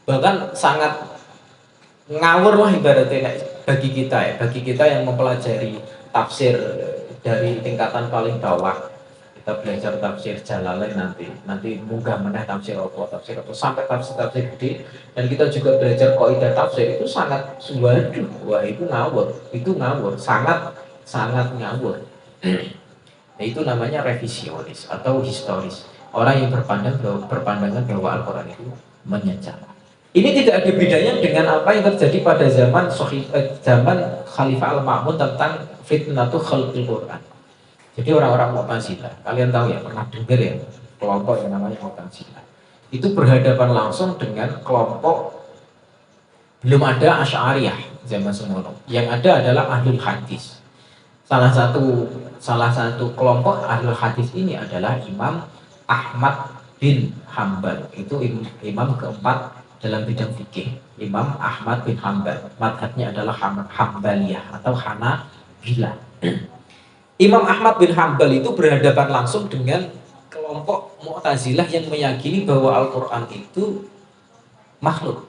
bahkan sangat ngawur lah ibaratnya bagi kita yang mempelajari tafsir dari tingkatan paling bawah. Kita belajar tafsir Jalalain nanti munggah meneh tafsir apa sampai tafsir gede, dan kita juga belajar kaidah tafsir itu sangat wah itu ngawur sangat ngawur. Nah, itu namanya revisionis atau historis, orang yang berpandangan bahwa Al-Quran itu menyejarah. Ini tidak ada bedanya dengan apa yang terjadi pada zaman Khalifah Al-Ma'mun tentang fitnatul khalqil Quran. Jadi orang-orang Mu'tazilah, kalian tahu ya, pernah dengar ya, kelompok yang namanya Mu'tazilah. Itu berhadapan langsung dengan kelompok, belum ada Asy'ariyah zaman semono. Yang ada adalah Ahlul Hadis. Salah satu kelompok Ahlul Hadis ini adalah Imam Ahmad bin Hanbal. Itu imam keempat dalam bidang fikih. Imam Ahmad bin Hanbal, madhabnya adalah Hanbaliyah atau Hanabilah. Imam Ahmad bin Hanbal itu berhadapan langsung dengan kelompok Mu'tazilah yang meyakini bahwa Al-Quran itu makhluk.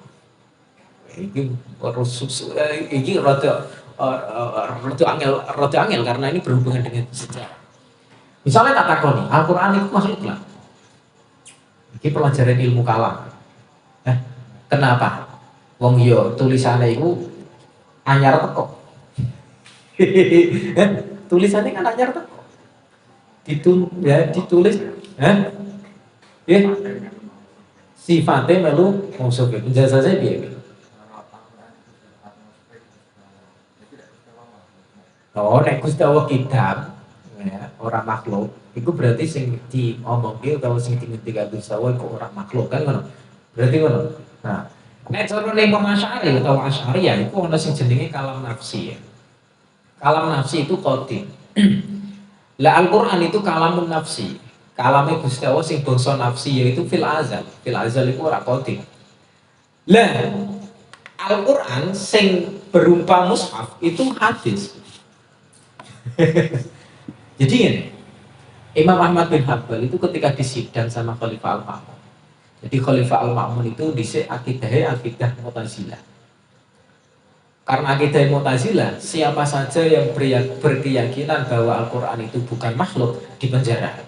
Ini rada angel karena ini berhubungan dengan sejarah. Misalnya tak takoni, Al-Quran itu makhluk lah. Ini pelajaran ilmu kalam. Kenapa? Wong yo tulisannya itu anyar teko. Tulisannya kan anyar teko. Ditulis, sifatnya melu maksud penjelasan saya biar. Oh, nek Gusti Allah kitab, ya, orang makhluk, itu berarti sing diomongke utawa sing dingendikaken Gusti Allah iku orang makhluk kan ngono. Berarti ngono. Nah, nek cara Imam Asy'ari utawa Asy'ariyah iku ana sing jenenge kalam nafsi ya. Kalam nafsi itu qadim. Lah Al-Qur'an itu kalamun nafsi. Kalame Gusti Allah sing bangsa nafsi yaitu fil azal. Fil azal iku ora qadim. Lah Al-Qur'an sing berupa mushaf itu hadis. Jadi ini Imam Ahmad bin Hanbal itu ketika disidang sama Khalifah Al-Ma'mun. Jadi Khalifah Al-Ma'mun itu dhisik akidah Mu'tazilah. Karena akidah Mu'tazilah, siapa saja yang berkeyakinan bahwa Al-Quran itu bukan makhluk dipenjara.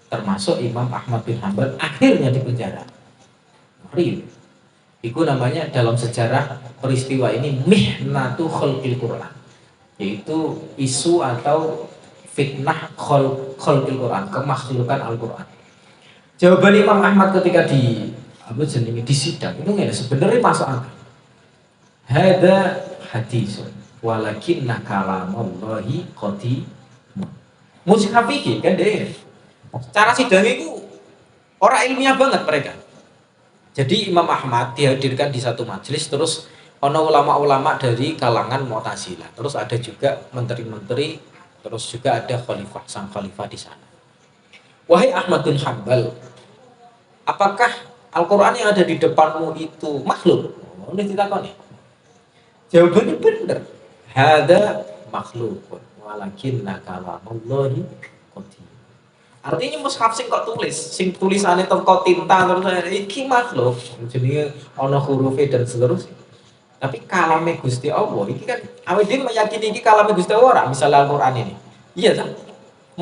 Termasuk Imam Ahmad bin Hanbal akhirnya dipenjara. Itu namanya dalam sejarah peristiwa ini mihnatu khalqil Quran, yaitu isu atau fitnah khalqil Quran, kemakhlukan Al-Quran. Jawaban Imam Ahmad ketika apa jenenge di sidang itu ngene sebenarnya masuk akal. Hada hadis walakinna kalamallahi qadim. Mushaf iki kan deh. Cara sidang itu orang ilmiah banget mereka. Jadi Imam Ahmad dihadirkan di satu majelis terus ono ulama-ulama dari kalangan Mu'tazilah. Terus ada juga menteri-menteri, terus juga ada khalifah, sang khalifah di sana. Wahai Ahmad bin Hanbal, apakah Al-Qur'an yang ada di depanmu itu makhluk? Oh, ini ditakoni. Jawabannya benar. Hada makhlukun walakinna kalamallahi qadim. Artinya mushaf sing kok tulis, sing tulisannya teko tinta terus iki makhluk, jenenge ana hurufe dan seterusnya. Tapi kalame Gusti Allah iki kan awake dhewe meyakini iki kalame Gusti Allah ora, misalnya Al-Qur'an ini. Iya kan?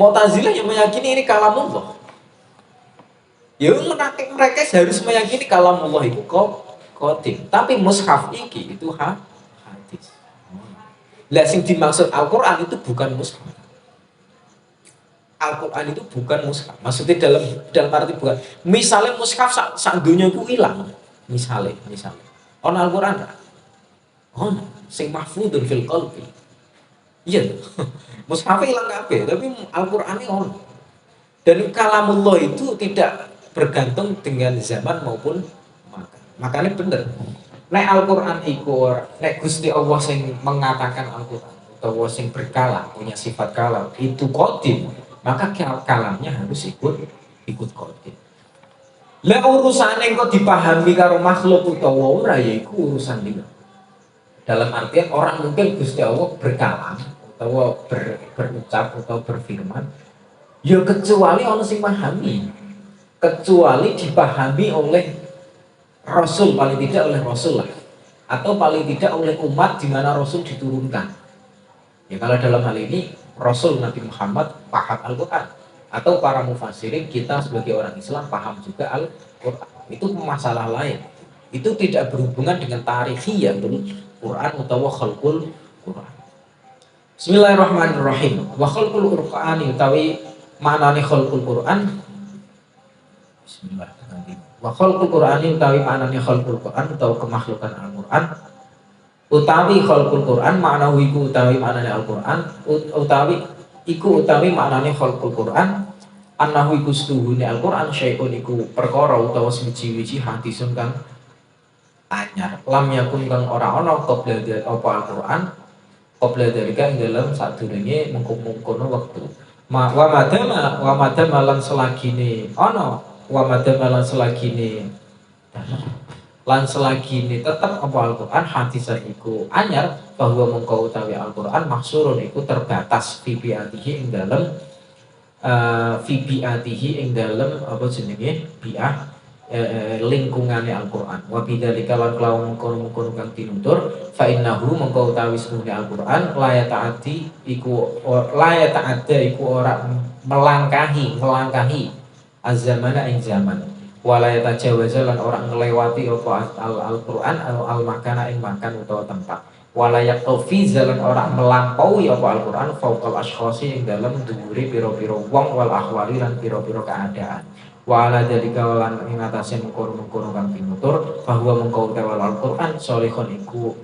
Mu'tazilah yang meyakini ini kalamullah. Ya mereka harus meyakini kalamullah itu qadim. Tapi mushaf iki itu hadis. Lah sing dimaksud Al-Qur'an itu bukan mushaf. Al-Quran itu bukan mushaf. Maksudnya dalam arti bukan. Misalnya mushaf sak dunia itu hilang. Misalnya. On Al-Quran enggak? On. Sing mahfudun fil qalbi. Iya. Mushaf hilang kabeh, tapi Al-Quran ini on. Dan kalamullah itu tidak bergantung dengan zaman maupun makan. Makanya bener. Nek Al-Quran iku nek Gusti Allah sing mengatakan Al-Quran atau sing berkalam, punya sifat kalam, itu qadim. Maka kalamnya harus ikut qadim. Lah urusan yang kok dipahami karo makhluk utawa ora ya iku urusan dia. Dalam artian orang mungkin Gusti Allah berkalam atau berucap atau berfirman, ya kecuali orang sing pahami, kecuali dipahami oleh Rasul, paling tidak oleh Rasul lah, atau paling tidak oleh umat di mana Rasul diturunkan. Ya kalau dalam hal ini Rasul Nabi Muhammad paham Al-Quran, atau para mufassirin kita sebagai orang Islam paham juga Al-Quran. Itu masalah lain. Itu tidak berhubungan dengan tarihiyatul Quran atau khalqul Quran. Bismillahirrahmanirrahim. Wa khalqul Qur'ani utawi maknane khalqul Quran. Bismillahirrahmanirrahim. Wa khalqul Qur'ani utawi maknane khalqul Quran atau kemakhlukan Al-Quran. Utawi khalqul Quran makna iku utawi maknane Al-Quran utawi maknane khalqul Quran annahu iku setuhune Al-Quran syai'un iku perkara utawa siji-wiji hadisun kang anyar lam yakun kang ora ana qabla apa Al-Quran qabla dalika ing dalem sadurunge mengkono wektu wa madama lan selagine ana wa madama lan selagine lan selagi ini tetap apa Al-Quran hadisan iku anyar bahwa mengkau utawi Al-Quran maksurun iku terbatas fibiatihi ing dalam apa jenenge bi'ah lingkungannya Al-Quran wa bidzalika lan kelawan mengkono kang tinutur fa innahu mengkau utawi semuanya Al-Quran la yata'adda iku ora melangkahi az-zamana ing zaman walaya tajawaza lan orang ngelewati apa al-Quran atau al-makana ing makan utawa tempat walaya tofi zalan orang melampaui apa Al-Quran fauqal ashkhasi ing dalam dhuwure pira-pira wong wal ahwali lan pira-pira keadaan wala dari kawalan ing atase mengkono kang pinutur bahwa mengko utawa Al-Quran solihun iku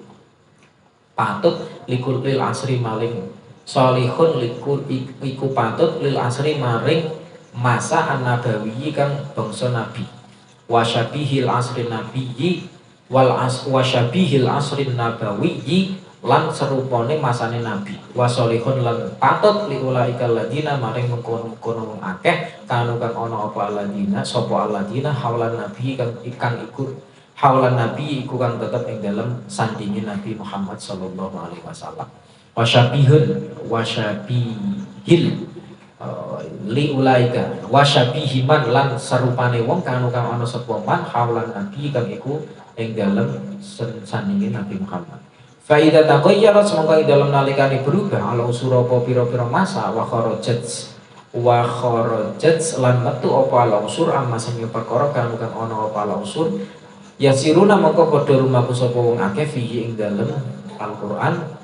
patut likul lil asri maling solihun likul iku patut lil asri maring masa an-nabawiyyi kang bangsa nabi wasyabihil asrin nabiyyi wasyabihil asrin nabawiyyi lan serupane masane nabi wasolihun lan patut liulaikal ladina maring mengkono akeh kanu kang ana apa ladina sapa ladina haulan nabi kang iku haulan nabi iku kang tetep ing dalem sandinge Nabi Muhammad sallallahu alaihi wasallam wasyabihil liulaika wasyabihiman lan serupane wong kanu kang ana sapa man haulan nabi kang iku ing dalem sandinge Nabi Muhammad fa idza taqayyara semangka ing dalem nalikane berubah ala usura apa pira-pira masa wa kharajat lan metu apa ala usur amma sing perkara kanu kang ana apa ala usur yasiruna mongko padha rumaku sapa wong akeh fihi ing dalem Al-Qur'an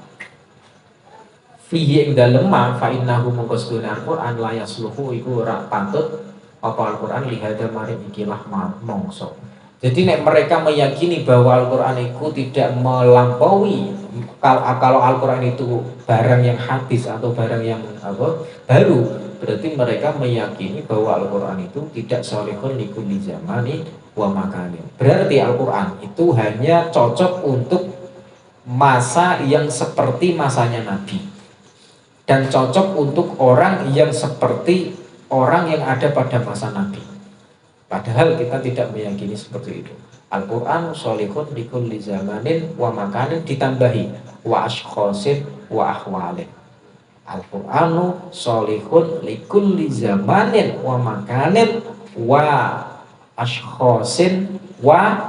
fihi ing dalem ma fa innahu mongko sedune Al-Qur'an la yasluhu iku ora pantut apa Al-Qur'an lihada maring ikilah mongso Jadi nek mereka meyakini bahwa Al-Qur'an itu tidak melampaui, kalau Al-Qur'an itu barang yang hadis atau barang yang apa baru, berarti mereka meyakini bahwa Al-Qur'an itu tidak sholihun likulli zamani wa makanin. Berarti Al-Qur'an itu hanya cocok untuk masa yang seperti masanya Nabi, dan cocok untuk orang yang seperti orang yang ada pada masa Nabi. Padahal kita tidak meyakini seperti itu. Al-Quran sholihun likulli zamanin wa makanin, ditambahi wa ashkhosin wa ahwalin. Al-Quranu sholihun likulli zamanin wa makanin wa ashkhosin wa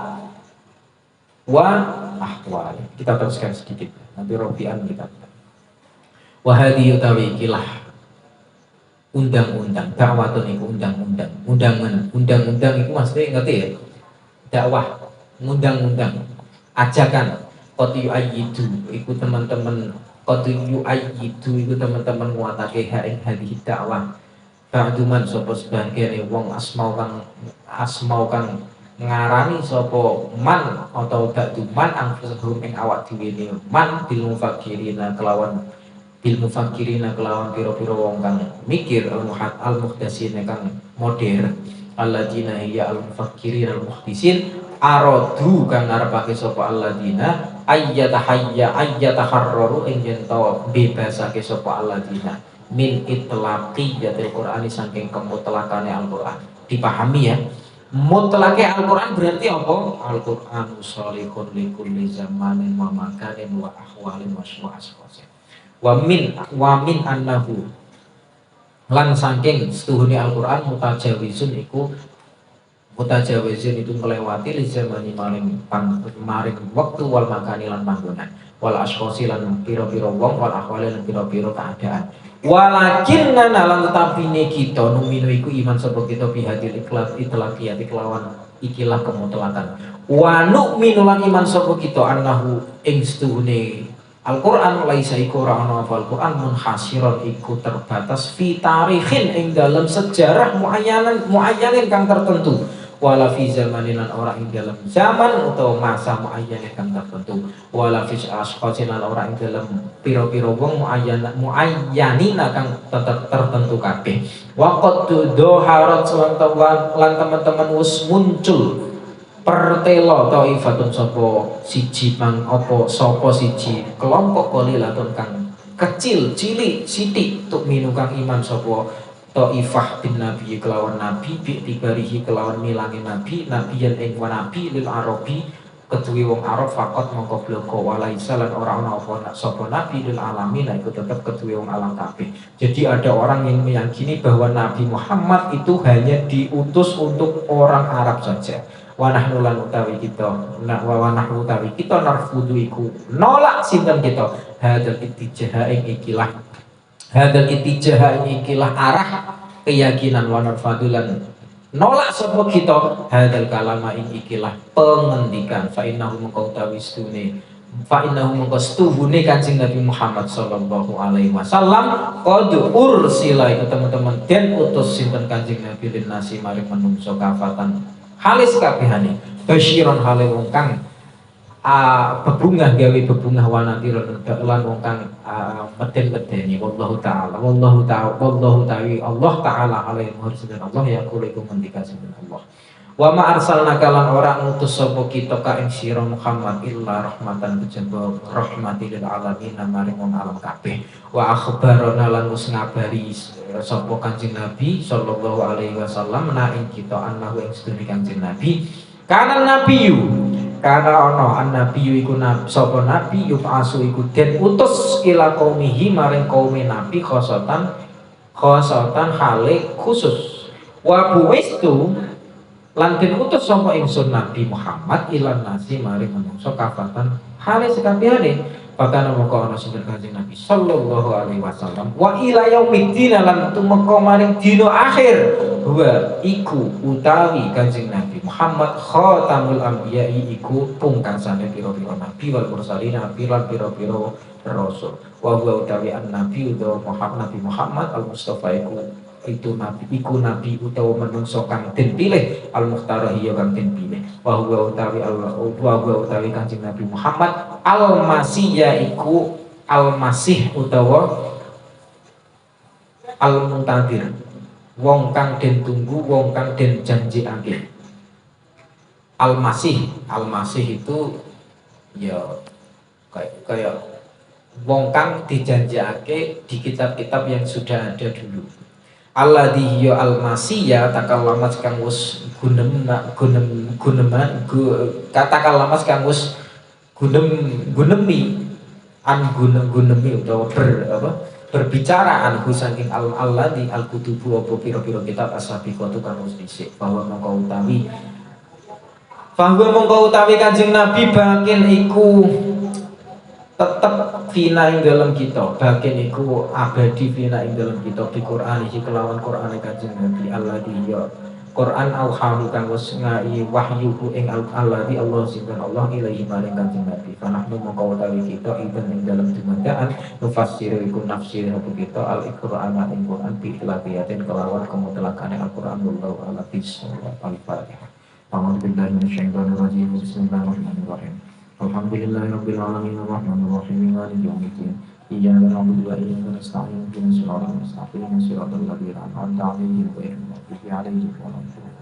ahwalin. Kita teruskan sedikit, nanti Robian kita. Wahadi utawi ikilah undang-undang, dakwatun itu undang-undang, undang-undang itu maksudnya ngerti ya, dakwah, undang-undang, ajakan, qad yu'ayyidu itu teman-teman, qad yu'ayyidu itu teman-teman nguatake ing hadhihi dakwah. Ba'duman sapa sebagian wong asmau kang ngarani sapa man atau ba'duman angfusahum ing awak dhewe man bil mufakirina kelawan piro-piro wong kang mikir al-muhdasina kang modern alladzina hiya al-mufakirin al-muhdisin aradu kang ngarepake sapa alladzina ayyataharraru ing yen to bebasake sapa alladzina min itlaqi yatil Qur'ani saking kemutlakane Al-Qur'an. Dipahami ya, mutlake Al-Qur'an berarti apa? Al-Qur'an sholihun likulli zamanin wa makanin wa ahwalin wa asfasin. Wa min annahu lan saking setuhune Al-Qur'an mutajawizun itu melewati li zamani maring waktu wal makani lan panggonan wal asqosi lan pira-pira wong wal ahwali lan pira-pira keadaan. Walakinna lan tetapine kita numino iku iman sapa kita bihadil itlaqiyat kelawan ikilah kemutlakan. Wa nu'minu lan iman sapa kita annahu ing setuhune Al-Qur'an laisa iku ora ana apa Al-Qur'an munhasiron iku terbatas fi tarikhin ing dalam sejarah muayyanin kang tertentu wala fi zamanin lan ora ing dalam zaman atau masa muayyanin kang tertentu wala fi asqatin lan ora ing dalam pira-pira wong muayyanin kang tetep tertentu kabeh waqad doharat lan teman-teman wis muncul pertelo taifatun sapa siji mang apa sapa siji kelompok qalilatun kang kecil cilik sithik tuk minu kang iman sapa taifah bin nabi kelawan nabi bi tibarihi kelawan milangi nabi nabiyan ing nabi lil arabi ketuwi wong Arab fakot mongko bloko walaisa lan ora ana apa sapa nabi lil alamin iku tetep ketuwi wong alam kabeh. Jadi ada orang yang meyakini bahwa Nabi Muhammad itu hanya diutus untuk orang Arab saja. Wanahnu lan utawi kita narfudu iku nolak sinten kita hadal ittijah ing ikilah arah keyakinan wa narfadulan nolak sapa kita hadal kalama ing ikilah pengendikan fa innahu mengkautawistune fa innahu mengkastuhune Kanjeng Nabi Muhammad sallallahu alaihi wasallam qad ursila itu teman-teman den utus sinten Kanjeng Nabi linasi maring manungsa kafatan halis kabehane basyiron hale wong kang bebungah gawe bebungah wanadiron lan wong kang meden-medeni wallahu taala Allah taala alaihi wasallam Allah ya kulikum mendikasi Allah wa ma arsalnaka lan ora ngutus sapa kita ka ing sira Muhammad illa rahmatan kejaba rahmatil alamin maring wong alam kabeh wa akhbarana lan wis ngabari sapa Kanjeng Nabi sallallahu alaihi wasallam ing kita annahu ing sedene Kanjeng Nabi kana nabiyyu kana ana annabiyyu iku sapa nabi yufasu iku den utus ila qaumihi maring kaum nabi khosatan hale khusus wa buistu lan den utus sapa ingsun Nabi Muhammad ilan nasi maring manungsa kafatan hale sekabehane pakana moko ana sinten Kanjeng Nabi sallallahu alaihi wasallam wa ila yaumiddin lan tumeka maring dina akhir wa iku utawi Kanjeng Nabi Muhammad khatamul anbiya'i iku pungkasane pira-pira nabi wal mursalin pira-pira rasul wa huwa utawi an nabi Nabi Muhammad al Mustafa iku itu nabi iku nabi utawa menungso kang den pilih al-mukhtar iya kang den pilih wa huwa utawi Kanjeng Nabi Muhammad al-masih yaiku al-masih utawa al-muntadir wong kang den tunggu wong kang den janjiake. Al-masih itu ya kayak wong kang dijanjiake di kitab-kitab yang sudah ada dulu. Alladhi ya al-masiyya takallamat kang wis katakanlah kang wis gunemi utawa berbicara anhu saking alladhi al-kutubu apa pira-pira kitab as-sabiqatu kang wis dhisik bahwa mongko utawi Kanjeng Nabi bakin iku tetep fina ing dalam kita bagian iku abadi fina ing dalam kita di Quran iki kelawan Quran Kanjeng Nabi alladzi ya Quran auhahu kang wis ngai wahyuhu ing alladzi Allah sinten Allah ilaahi maring Kanjeng Nabi fanahnu mongko utawi kita ibn ing dalam dumandaan nufassir iku nafsir kita al-Qur'an ing Quran bi ilahiyatin kelawan kemutlakane Al-Qur'an wallahu a'lam bishawab al-Fatihah. A'udzubillahi minasyaitonir rajim. Bismillahirrahmanirrahim. Alhamdulillahirabbil alamin arrahmanir rahim maliki yaumiddin. Iyyaka na'budu wa iyyaka nasta'in ihdinas siratal mustaqim siratal ladzina an'amta 'alaihim ghairil maghdubi 'alaihim waladdallin.